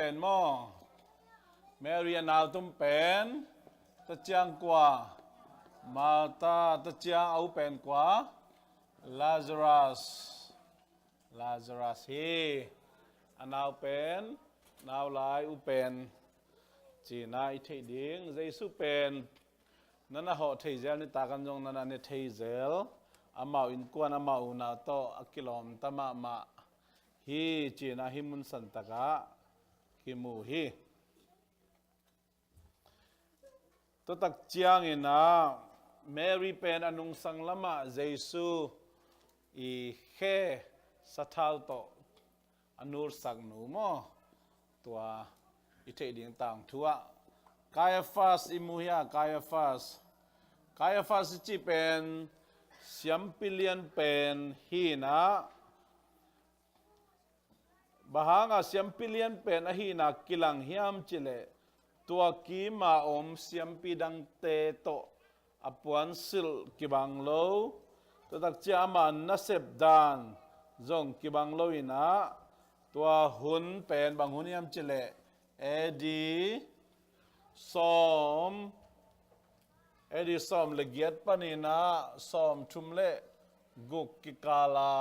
เป็นหม้อแมรี่นาวตุ้มเป็นตะเจียงกว่ามาตาตะเจียงเอาเป็นกว่าลาซารัสฮีอันนาวเป็นนาวลายอุเป็นจีน่าอิทธิดิ่งเยซูเป็นนั่นน่ะเหาะเทเซลนี่ตากันจงนั่นน่ะเนี่ยเทเซลอามาอินกวนอามาอุนาโตอักกิลอมตามะมาฮีจีน่าฮิมุนสันตะกะฮิมูฮีตัวตักเจียงอินะแมรี่เป็นอนุงสังละมะเยซูอีเขสัทธาโตอนุรสักหนูมอตัวอิเทดิ่งต่างทัวกายฟาสอิมุฮิากายฟาสจีเป็นเสียมปิเลียนเป็นฮีนะบางหาเสียมปิเลียนเป็นฮีนะกิลังฮิมจิเลตัวกีมาอมเสียมปิดังเตโตอปวนสิลกิบังโลตัวตักเจ้ามันนัสเซบดานจงกิบังโลอินะตัวหุ่นเป็นบางหุ่นฮิมจิเลเอดีซ้อมละเกียดปนินะซ้อมชุมเล่กุกกิกาลา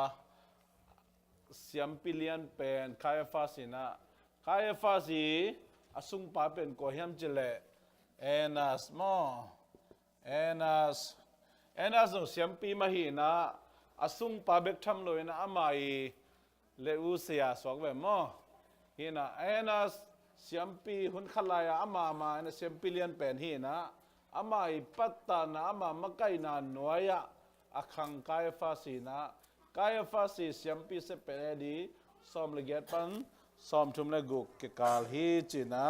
เสียมปิเลียนเป็นคายฟาสินะคายฟาสีอสุงปาเป็นโกเฮียมจิเลเอนัสมอเอนัสเสียมปีมาหีนะอสุงปาเบกทำเลยนะอามาอีเลอุเซียสวกแบบมอฮีนะเอนัสเสียมปีหุ่นขลายอามาเนี่ยเสียมปีเลียนเป็นฮีนะอามาอีปัตตานะอามามะไกนานหน่วยอะอคังคายฟาสีนะกายฟาสีเสียมปีเสเปรดีซ้อมละเกียดปันซ้อมทุมละกุกกิกาลฮีจินะ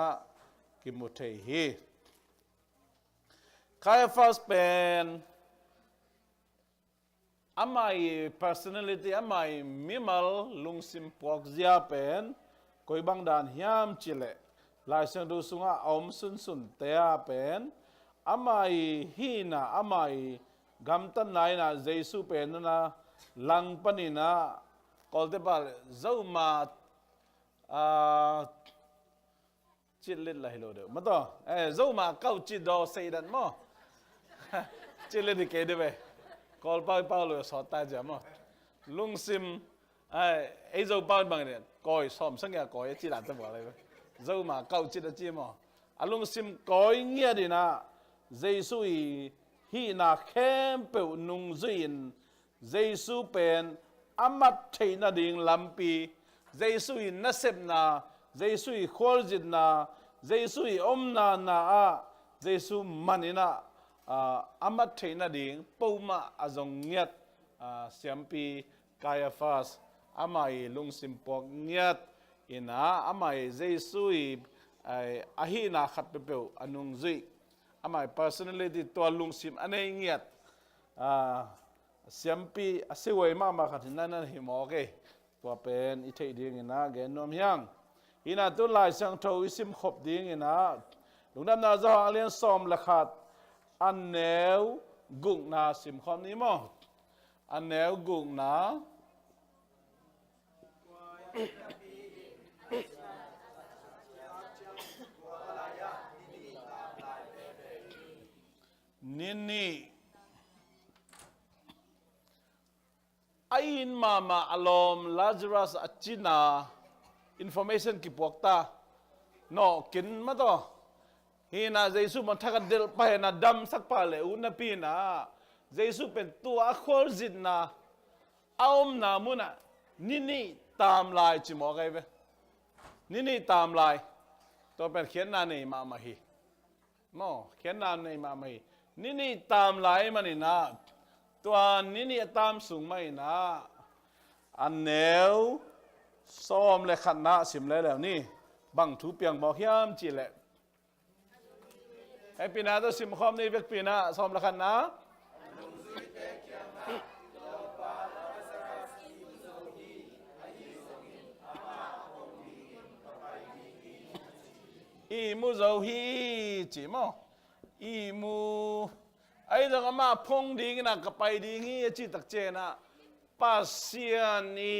กิมุเทฮีกายฟาสเป็นอามาอี personality อามาอีมิมัลลุงซิมปอกเซียเป็นคอยบังดานฮิมจิเลลายเสียงดูสุงะอมสุนเตียเป็นอามาอีฮีนะอามาอีกัมตันไนนะเยซูเป็นนะลังปนินะกอลเตบาลเจ้ามาจิตเล็ดละฮิโลเดมาต่อเจ้ามาเก้าจิตดอเซดันมั้งจิตเล็ดที่เกดเบกอลเป้าเลยสอดตาจ้ะมั้งลุงซิมไอ้เจ้าเป้าบางเนี่ยก้อยซ้อมสังเกตก้อยจิตหลานจะบอกอะไรเจ้ามาเก้าจิตจีมั้งลุงซิมก้อยเงี้ยดีนะเยซูฮีนาเข้มเปิลนุงจินเยซูเป็นอามัดเทนาดิ่งลำปีเยซูนัสเซบนาเยซูขอลจิตนาเยซูอมนาเยซูมันนะอามัดเทนาดิ่งปูมาอาจงเงียดเสียมปีกายฟาสอามาลุงซิมปอกเงียดอินะอามาเยซูอาฮีนาขัดเปลอนุงจิอามา personality ตัวลุงซิมอันนี้เงียดเสียมปีเสวยมาขัดนั่นหิมอเกตัวเป็นอิทธิดิ่งนะเกนนมยังอินาตุลายสังโทอิสิมขบดิ่งนะลุงดำนาจะเลี้ยงซ้อมละขัดอันแนวกุงนาสิมคอมนี้มั้งอันแนวกุงนานี่ayin mama alom Lazarus achina information ki pokta no kin ma to hina Jesu man thakat del pa na dam sak pa le una pina Jesu pen tua khol zin na aom na muna nini tam lai chi mo kai ve nini tam lai to pen khian na nei ma ma hi mo khian na nei ma ma hi nini tam lai ma ni naตัวนี้นี่ตามสูงไม่นะอันแนวซ้อมเลยขันนะสิมเลยแล้วนี่บังถูเปียงบอกย้ำจีแหละไอปีนาตัวสิมคอมนี่เวกปีนาซ้อมเลยขันนะอีมูโซฮีจีมออีมูไอ้เรื่องมาพงดีนะกับไปดีงี้จิตตักเจนะปัสเซียนี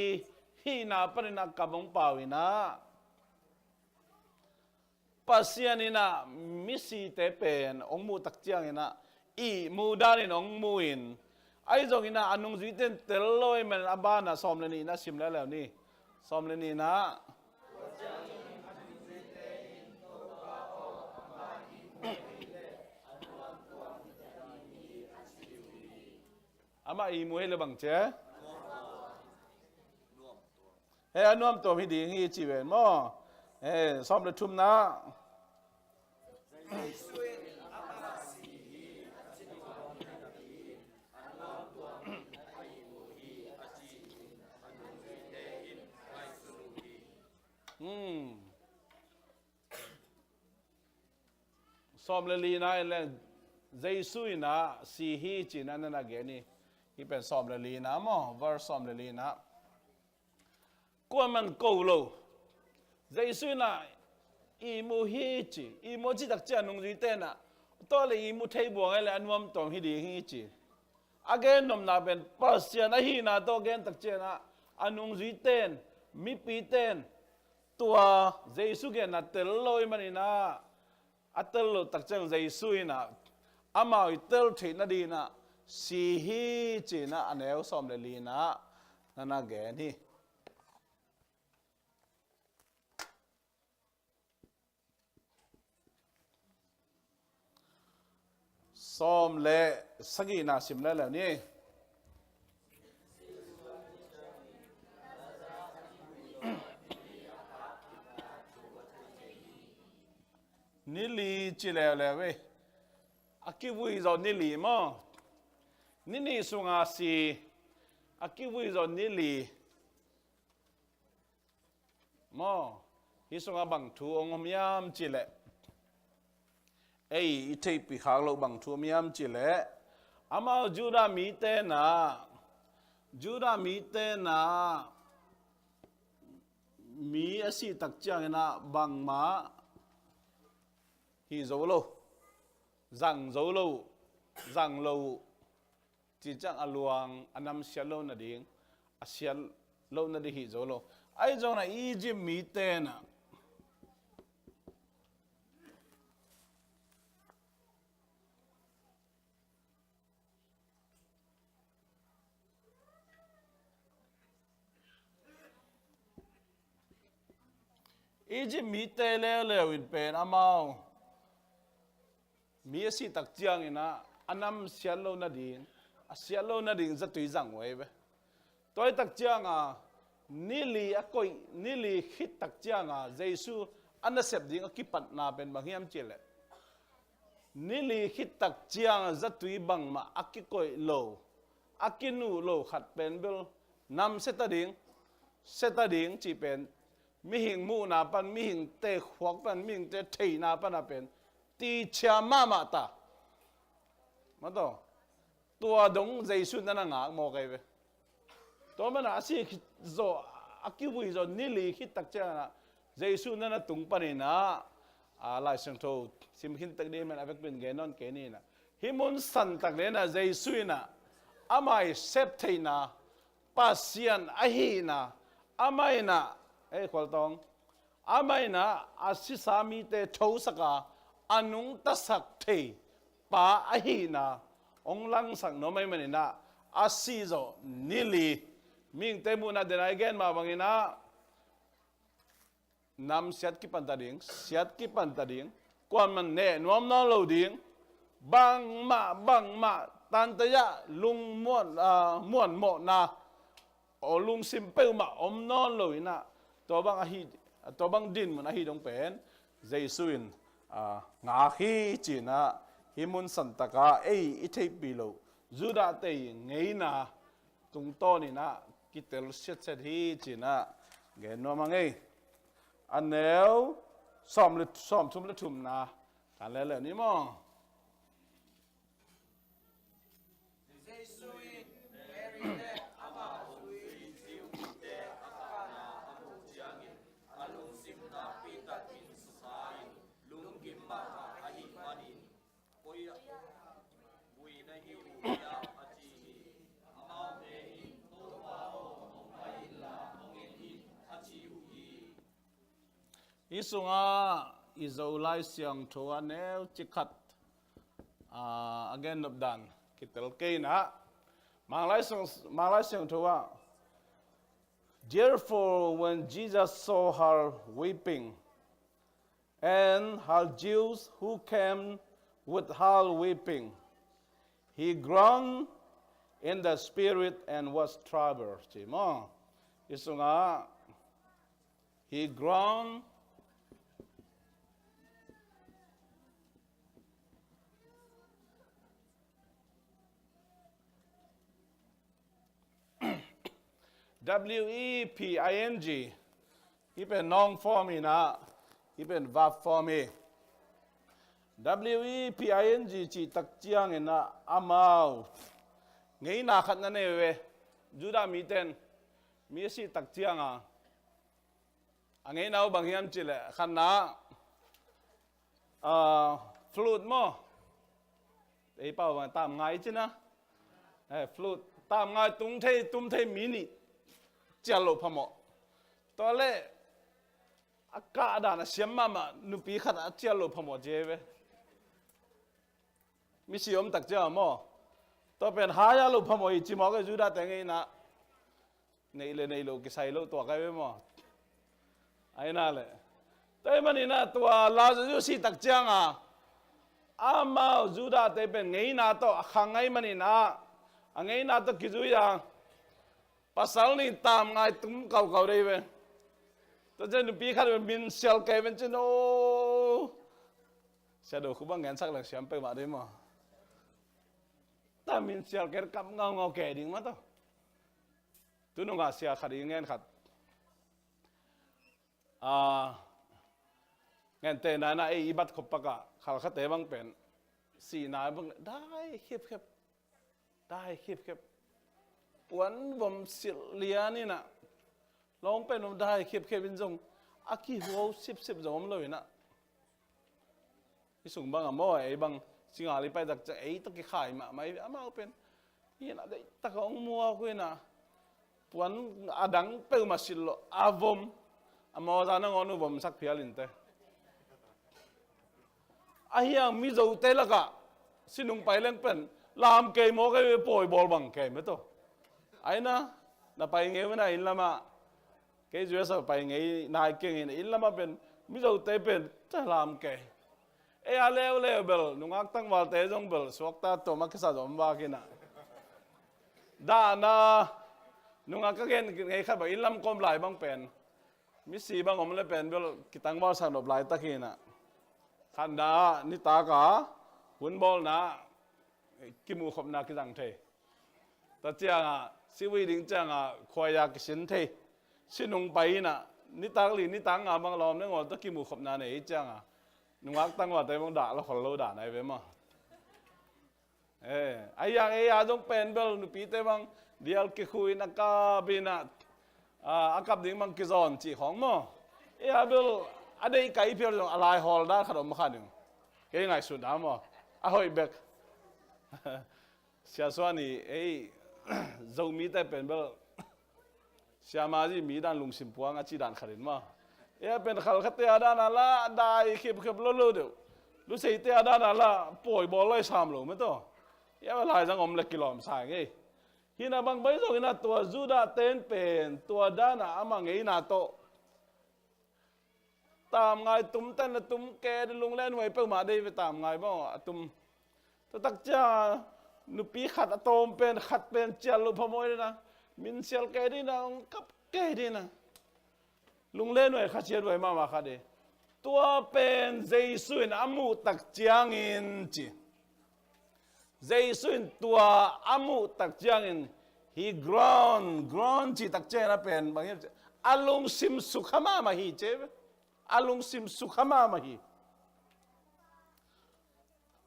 ฮีนาปรินักกับงเปล่าอีนะ pasian ina misi te pen ong mu tak chiang ina i mu dan in ong mu in ai jong ina anung zui ten tel loi men abana som le ni na sim la la ni som le ni na ama i mu hele bang che he anuam to hi ding hi chi wen mo he som le thum na som le li na le Giêsu na si hi chi na na ge ni hi pen som le li na mo verse som le li na kwa man ko lo Giêsu na i mu hi chi i mo chi tak cha nung ri te na to le i mu thei buang le anuam tong hi di hi chi again nom na ben pasian a hi na to gen tak cha na anung ri ten mi pi ten tua Giêsu gen na tel loi manina atel lo tak chang Giêsu na amao tel thi na di na si hi chi na aneu som le li na na ge ni som le sagi na sim le la ni ni li chi le we aki vui zo ni li mo ni sunga si aki vui zo ni li mo hi sunga bang thu ong miam chi le ei i thei pi khak lo bang thu miam chi le ama juda mi te na mi asi tak chang na bang ma hi zo lo zang lo chỉ chang aluang anam sialo na ding asial lo na di hi zo lo ai zo na Egypt mi te na Egypt mi te le win pen amao mi si tak chiang ina anam sialo na ding asialo na ding za tui zang we be toy tak chiang a nili akoi nili hit tak chiang a Giêsu anasep ding akipat na ben banghiam chile nili hit tak chiang za tui bang ma akikoi lo akinu lo khat pen bel nam seta ding chi pen mi hing mu na pan mi hing te khwak pan mi hing te thei na pan a pen ti cha ma ta ma to tua dong Giêsu na nga mo kai ve to ma na si zo akiwi zo nili hit tak cha na Giêsu na tung pa ni na a lai sang tho sim hin tak de man avek bin ge non ke ni na himun san tak le na Giêsu na amai sep thei na pasian a hi na amai na ei khol tong amai na asisami te tho saka anung ta sak thei pa a hi na ong lang sang no mai manina asizo nili ming te mu na den again ma bangina nam siat ki pantading kwan man ne nuam na lo ding bang ma tan ta ya lung muan mo na o lung sim peu ma om non lo ina to bang a hi to bang din mun a hi dong pen Giêsuin nga khi chi na himun santaka ei ithei pilo juda te ngei na tung to ni na kitel set hi chi na ge no mangai aneu som thum le thum na kan le ni mo isunga izolai siang thoa neu chikat again of dan kitel keina manglai siang thoa. Therefore, when Jesus saw her weeping, and her Jews who came with her weeping, he groaned in the spirit and was troubled. Chimo, isunga, he groaned. WEPING, ที่เป็นน้อง form นี่นะที่เป็น verb form นี่ WEPING จีตักเจียงนี่นะอามาวไงน่าขัดนั่นเองเว้ยจูดามีเต้นมีสิตักเจียงไงน่าบางอย่างจีเลยขันนะflute มั้งไอ้เป้ามันตามไงจีนะflute ตามไงตุ้มเทมินิเจลโลพมอตอนแรกอากาศด่านเสียมมานุปีขัดเจลโลพมอเจเวมิสิยมตักเจ้ามอตัวเป็นหายาโลพมออีจิมอก็จูดาแต่งไงนะในโลกิไซโลตัวกันเวมอไอ้นั่นแหละแต่มันนี่นะตัวลาจูสิตักเจ้าอามาจูดาแต่เป็นไงนะตัวขังไงมันนี่นะไงนะตัวกิจุยังpasal ni tam ngai tum kau dei we to jen pi khat min sel kai ben chen o sa do khu bang ngan sak lang siam pe ma dei mo ta min sel ker kam ngau ke ding ma to tu no ga sia khat ngan khat ngan te na e ibat khop pa ka khal khat te bang pen si na bang dai khep dai khepปวนผมสิเลียนี่นะลองเป็นผมได้เข็บเป็นจงอากีหัวสิบจงเลยนะที่ส่งบางมั่วไอ้บางสิ่งอะไรไปจากจะไอ้ตะกี้ขายมาไม่เอาเป็นนี่นะได้ตะกองมัวคุยนะปวนอาดังเปิลมาสิโลอาวมอามอจานังอนุผมสักเพียลินเตไอ้ยังมีโจเตละกะสินุงไปเล่นเป็นลามเกยโมก็ไปปล่อยบอลบังเกยไม่ต้องไอ้นะไปไงวะนะอินละมาเกยจุดสักไปไงนายเก่งอินละมาเป็นมิจฉาเตเป็นจะลามเกยเลวเบลนุ่งอักตั้งวันเตจงเบลสวกตาตัวมักษาดมบากินะด้านะนุ่งอักก็เก่งไงครับอินละมกลมไหลบางเป็นมิสีบางอมเลยเป็นเบลกิตังบอลสั่งดบไหลตะกี้นะขันดานิตากะหุ่นบอลนะกิมูขบนากิจังเทแต่เจ้าสิวิดิงเจ้าควายากสินเทสินุงไปนะนิตากลีนิตังบางลอมเนี่ยว่าตะกิมูขบนาเนี่ยเจ้านุ่งอักตั้งว่าแต่บางด่าแล้วคนเราด่าไหนไปมั้งไอ้ยังจงเป็นเบลนุปีแต่บางเดียลกิคุยนักกาบินะอากับดิ้งบางกิจอนจีของมั้งเบลอะไรไก่เพียวจงอะไรฮอลด้าขนมขันหนึ่งเก่งไงสุดนะมั้งอ้าวเบกเสียส่วนนี้จะมีแต่เป็นเบลเสียมาจีมีด้านลุงสิมพวงอาจีด้านขรินมาเป็นขัลขัดเตียด้านนั่นละได้เข็บลุ้เดียวรู้สึกเตียด้านนั่นละป่วยบอลเลยซ้ำหรือไม่ต้องเวลาจังอมเล็กกิโลมสายไงฮินาบางใบส่งฮินาตัวจูดาเต้นเป็นตัวด้านอามังไงนาโตตามไงตุ้มเต้นตุ้มแกดลุงเล่นไว้เปิดมาได้ไปตามไงบ้างตุ้มตักจ้านุปีขัดตอมเป็นขัดเป็นเจลพมอยนะมินเซลแกดีนะกับแกดีนะลุงเล่นไว้ขัดเชียร์ไว้มาขัดเดตัวเป็นเจสุนอามุตักเจียงอินจีเจสุนตัวอามุตักเจียงอิน he grown จีตักเจียงนะเป็นบางอย่างอาลุงซิมสุขมามาฮีเจ้อาลุงซิมสุขมามาฮี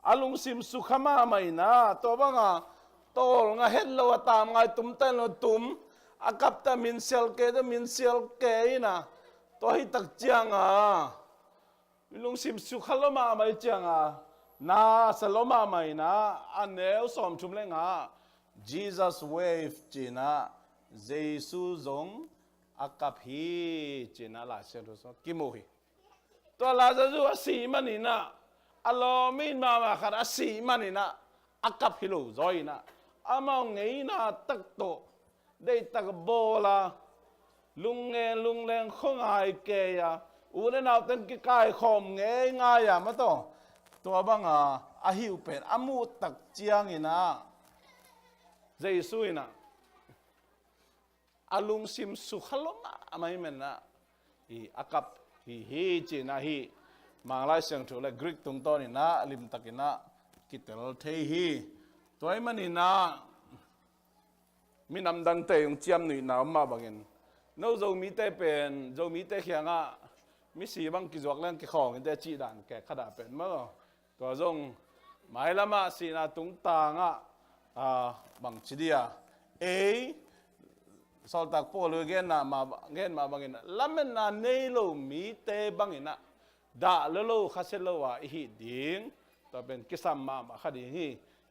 อาลุงซิมสุขมาไม่นะตัวบ้างตัวงาเห็นเราตามไงตุ้มเต้นเราตุ้มอากับตามินเซลเกตมินเซลเกนะตัวให้ตักเจียงลุงซิมสุขละมาไม่เจียงนาสลมาไม่นะอันเนวสอมชุมเลงJesus wave จีนะเยซูจงอากับฮีจีนะลาเชนรู้สึกกิโมฮี ตัวลาซารุสีมันนี่นะอัลลอฮ์มินมาขัดสีมันนี่นะอักกับฮิโลจอยนะอามาไงนะตักโตได้ตักโบลาลุงแรงคงไอเกียอูเรนเอาตั้งกี่กายคอมเงยง่ายมาต่อตัวบังอาหิวเป็นอามูตักเจียงอินะใจสุยนะอาลุงซิมสุขลมนะไม่เหม็นนะฮีอากับฮีจีนะฮีมังลายเสียงถูกเลยกรีกตรงต้นนี่นะลิมตักินะกิตลเทฮีตัวไอ้มันนี่นะมีน้ำดังเตยงเจียมหนุ่ยน้ำมาบังเงินโน้ตเรามีแต่เป็นเรามีแต่เขียงมีสีบางกิจวัตรเล่นกิของแต่จีดันแก่ขนาดเป็นเมื่อตัวจงหมายละมาสีนาตุงตางบางชีเดียสอลตักโปลเกนมาบางเงินละมันน่ะเนโลมีแต่บางเงินด่าโลข้าเชลว่าอีดิ่งตัวเป็นกิสัมมาคดี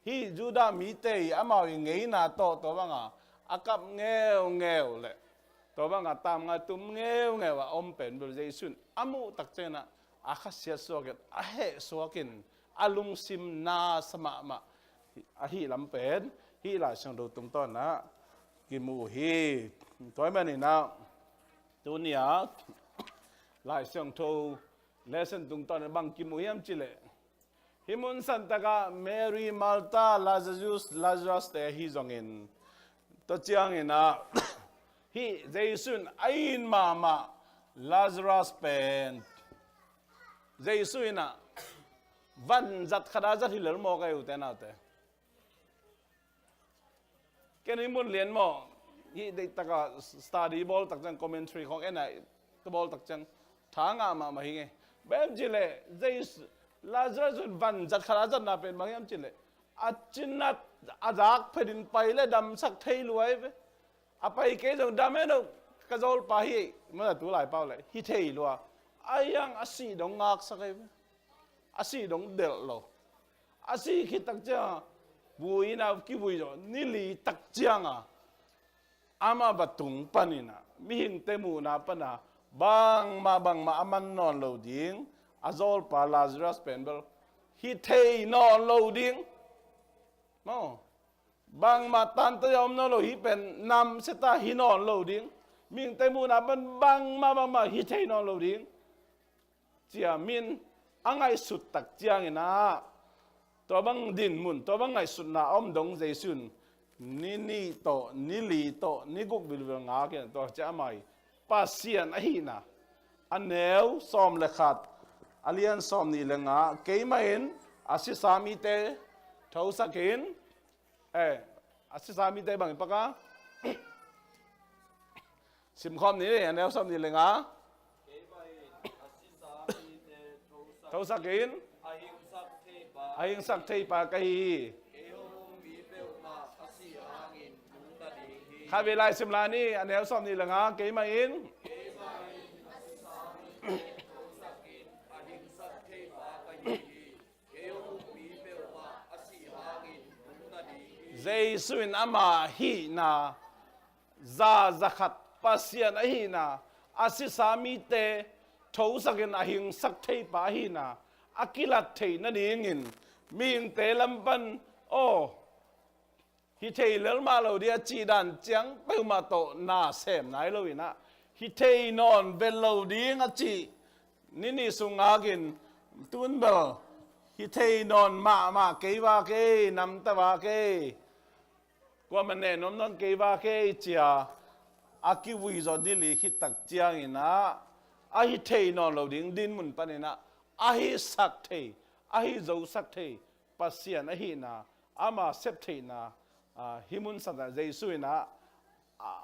ฮีจูดามีแต่อามาอย่างงี้น่ะตัวบางอากับเงี้ยวเลยตัวบางตามงาตุ้มเงี้ยวว่าอมเป็นบริเวณสุนอามูตักเจนะอาคาเสียสวกินอาเหสวกินอาลุงซิมนาสมาอาฮีลำเป็นฮีลาช่างดูตรงต้นนะกิมูฮีตัวมันนี่นะตัวเนี้ยลายช่างทูเลสันตรงต้นบางกิมูยามจิเลฮิมุนสันตะกาเมรีมาลตาลาซัสเตฮีจงอินตัวเจียงอินะฮีเจสุนไอ้มาลาซารัสเป็นเจสุนนะวันจัดขดาจัดฮิลล์มอกายอุเทนาเตแค่นี้มุนเรียนมอฮีได้ตะกาสตาร์ดีบอลตักจังคอมเมนทรีของเอ็นไอก็บอลตักจังทางมาฮิไงแบบจิเลเจสุลาซารัสวันจัดขดาจัดน่าเป็นบางอย่างจิเลอาจินนัดอาดักเพดินไปและดำสักเทลวยไปapa ike jong dameno kazol pahi mana tu lai pau lai hi thei lo ayang asi dong ngak sakai asi dong del lo asi khi tak cha bui na ki bui jo ni li tak chiang ama batung panina mi hing temu na pana bang ma aman non lo ding azol pa lazarus penbel hi thei non lo ding moบางมาตันตยอมนโลหิเป็นนำเสตาหินอนโลดิ้งมิงเตมูนาเป็นบางมาหิเทนอนโลดิ้งเจียมินอังไงสุดตักเจียงนะตัวบางดินมุนตัวบางไงสุดนาอมดงเจสุนนี่โตนี่ลีโตนี่กุกบิลเวงาเกนตัวจะไม่ปัสเซียนไอ้น่ะอันเนวซ้อมเลขัดอเลียนซ้อมนี่เลงาเกย์มาเห็นอาศิสามีเตเท่าสักเห็นasis sami tay bang ipaka simkhom ni le anel som ni le nga thau sakin ahing sak thei pa kai khabe lai simla ni anel som ni le nga ke ma in Zaisun ama hi na zakat pasien hi na asisami te thousakin ahing saktei pa hi na akilat thei na dingin ming te lampan o hi thei lelma lo dia chi dan chiang pe ma to na sem nai lo ina hi thei non vel lo ding a chi ni sungagin tunbel hi thei non ma ke wa ke nam ta wa ke qua mình nè nó kêu ba cái chia aki vui rồi đi lì khi tắc chiang ina ahi thei non lo ding din mun pan ina ahi sak thei ahi zo sak thei pasian ahi na ama sep thei na himun sa jesu ina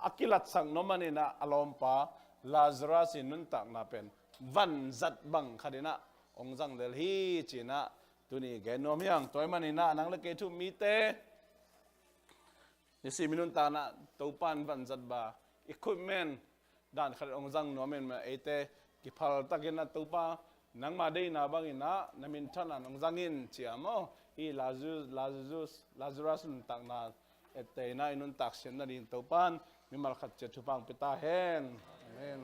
akilat sang no man ina alompa lazarus in tak na pen van zat bang khadina ongjang del hi china tuni ge nom yang toy man ina nang le ke thu mi te ni si minun ta na topan van zat ba equipment dan khar ongjang nomen ma ete ki phal takina topa nang ma dei na bangina namin thana ongjangin chiamo hi lazarus tak na ete na inun tak sen na din topan mi mal khat che thupang pita hen amen